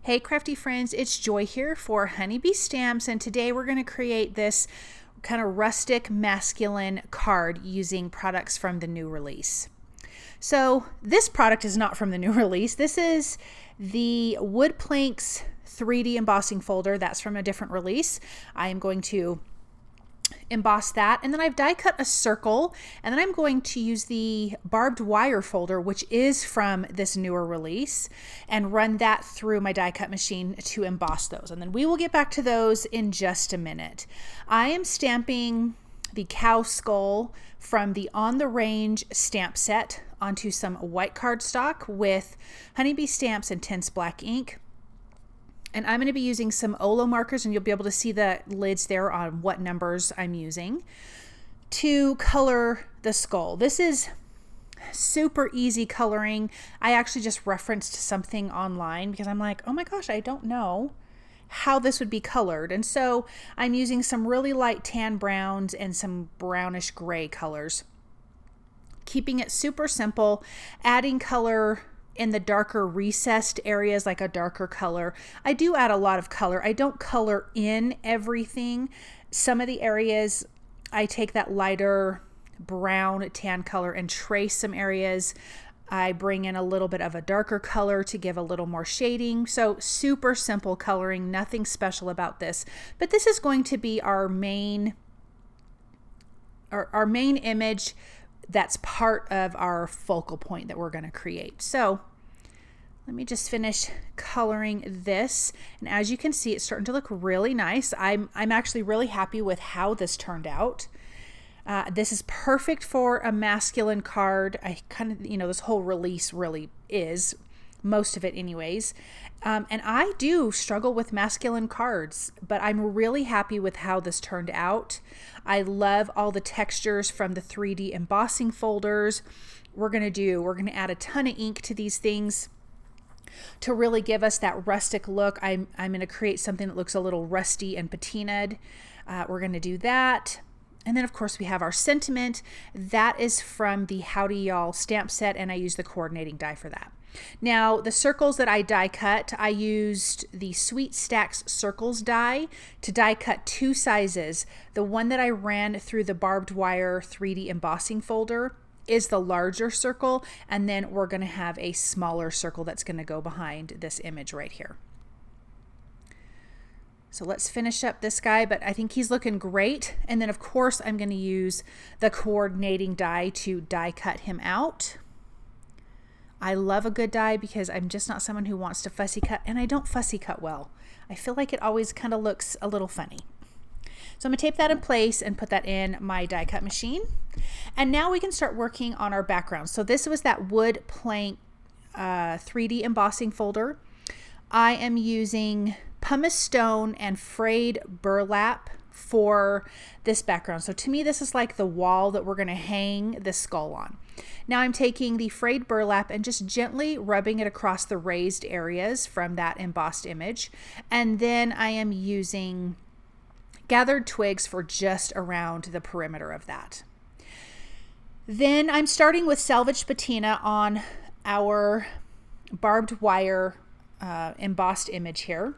Hey crafty friends, it's Joy here for Honeybee Stamps, and today we're going to create this kind of rustic masculine card using products from the new release. So this product is not from the new release. This is the Wood Planks 3D embossing folder. That's from a different release. I am going to emboss that, and then I've die cut a circle, and then I'm going to use the barbed wire folder, which is from this newer release, and run that through my die cut machine to emboss those, and then we will get back to those in just a minute. I am stamping the cow skull from the On the Range stamp set onto some white cardstock with Honeybee stamps and Tints black ink. And I'm going to be using some Olo markers, and you'll be able to see the lids there on what numbers I'm using to color the skull. This is super easy coloring. I actually just referenced something online because I'm like, oh my gosh, I don't know how this would be colored. And so I'm using some really light tan browns and some brownish gray colors, keeping it super simple, adding color in the darker recessed areas, like a darker color. I do add a lot of color. I don't color in everything. Some of the areas I take that lighter brown tan color and trace some areas. I bring in a little bit of a darker color to give a little more shading. So super simple coloring, nothing special about this. But this is going to be our main image that's part of our focal point that we're going to create. So let me just finish coloring this. And as you can see, it's starting to look really nice. I'm actually really happy with how this turned out. This is perfect for a masculine card. I kind of, this whole release really is, most of it anyways. And I do struggle with masculine cards, but I'm really happy with how this turned out. I love all the textures from the 3D embossing folders. We're going to add a ton of ink to these things to really give us that rustic look. I'm going to create something that looks a little rusty and patinaed. We're going to do that. And then of course we have our sentiment. That is from the Howdy Y'all stamp set, and I use the coordinating die for that. Now the circles that I die cut, I used the Sweet Stacks circles die to die cut two sizes. The one that I ran through the barbed wire 3D embossing folder is the larger circle, and then we're going to have a smaller circle that's going to go behind this image right here. So let's finish up this guy, but I think he's looking great. And then of course I'm going to use the coordinating die to die cut him out. I love a good die because I'm just not someone who wants to fussy cut, and I don't fussy cut well. I feel like it always kind of looks a little funny. So I'm going to tape that in place and put that in my die cut machine. And now we can start working on our background. So this was that Wood Plank 3D embossing folder. I am using pumice stone and frayed burlap for this background. So to me, this is like the wall that we're going to hang the skull on. Now I'm taking the frayed burlap and just gently rubbing it across the raised areas from that embossed image. And then I am using gathered twigs for just around the perimeter of that. Then I'm starting with Salvaged Patina on our barbed wire embossed image here.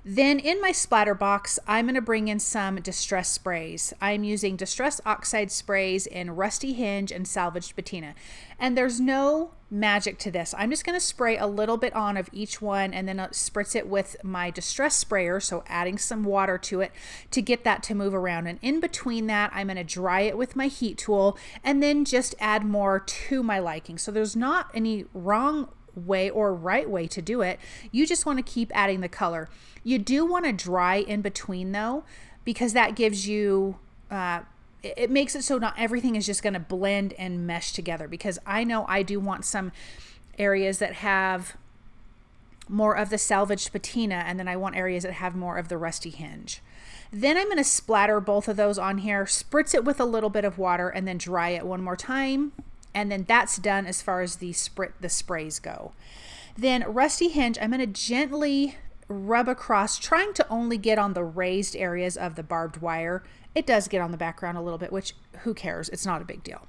Then in my splatter box, I'm going to bring in some distress sprays. I'm using distress Oxide sprays in Rusty Hinge and Salvaged Patina. And there's no magic to this. I'm just going to spray a little bit on of each one and then spritz it with my distress sprayer, so adding some water to it to get that to move around. And in between that, I'm going to dry it with my heat tool and then just add more to my liking. So there's not any wrong way or right way to do it. You just want to keep adding the color. You do want to dry in between though, because that gives you it makes it so not everything is just going to blend and mesh together, because I know I do want some areas that have more of the Salvaged Patina, and then I want areas that have more of the Rusty Hinge. Then I'm going to splatter both of those on here, spritz it with a little bit of water, and then dry it one more time. And then that's done as far as the sprays go. Then Rusty Hinge, I'm going to gently rub across, trying to only get on the raised areas of the barbed wire. It does get on the background a little bit, which who cares? It's not a big deal.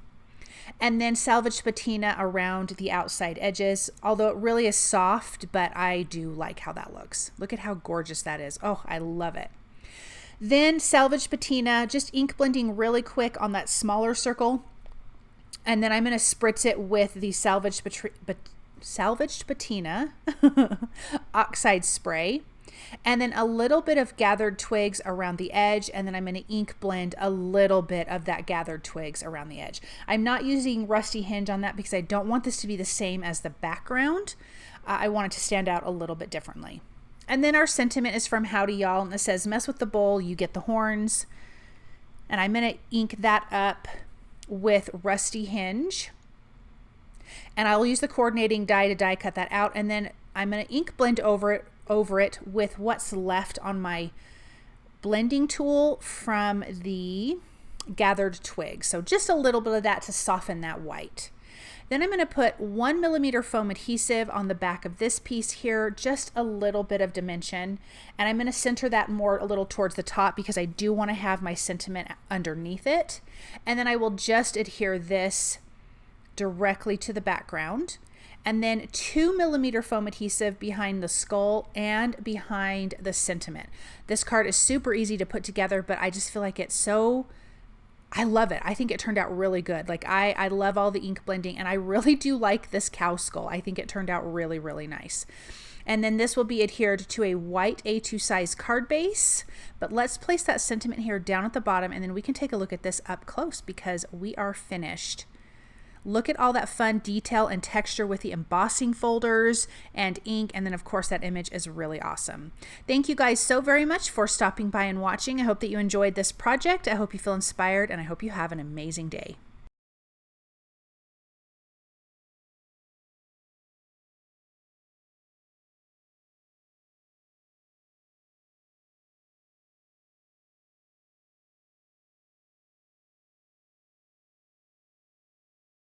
And then Salvaged Patina around the outside edges, although it really is soft, but I do like how that looks. Look at how gorgeous that is. Oh, I love it. Then Salvaged Patina, just ink blending really quick on that smaller circle. And then I'm going to spritz it with the Salvaged Patina Oxide spray. And then a little bit of gathered twigs around the edge, and then I'm going to ink blend a little bit of that gathered twigs around the edge. I'm not using Rusty Hinge on that because I don't want this to be the same as the background. I want it to stand out a little bit differently. And then our sentiment is from Howdy, y'all, and it says, mess with the bowl, you get the horns. And I'm going to ink that up with Rusty Hinge. And I'll use the coordinating die to die cut that out, and then I'm going to ink blend over it with what's left on my blending tool from the gathered twigs. So just a little bit of that to soften that white. Then I'm going to put 1mm foam adhesive on the back of this piece here, just a little bit of dimension. And I'm going to center that more a little towards the top because I do want to have my sentiment underneath it. And then I will just adhere this directly to the background. And then 2mm foam adhesive behind the skull and behind the sentiment. This card is super easy to put together, but I just feel like it's so, I love it. I think it turned out really good. Like I love all the ink blending, and I really do like this cow skull. I think it turned out really, really nice. And then this will be adhered to a white A2 size card base, but let's place that sentiment here down at the bottom, and then we can take a look at this up close because we are finished. Look at all that fun detail and texture with the embossing folders and ink. And then of course that image is really awesome. Thank you guys so very much for stopping by and watching. I hope that you enjoyed this project. I hope you feel inspired, and I hope you have an amazing day.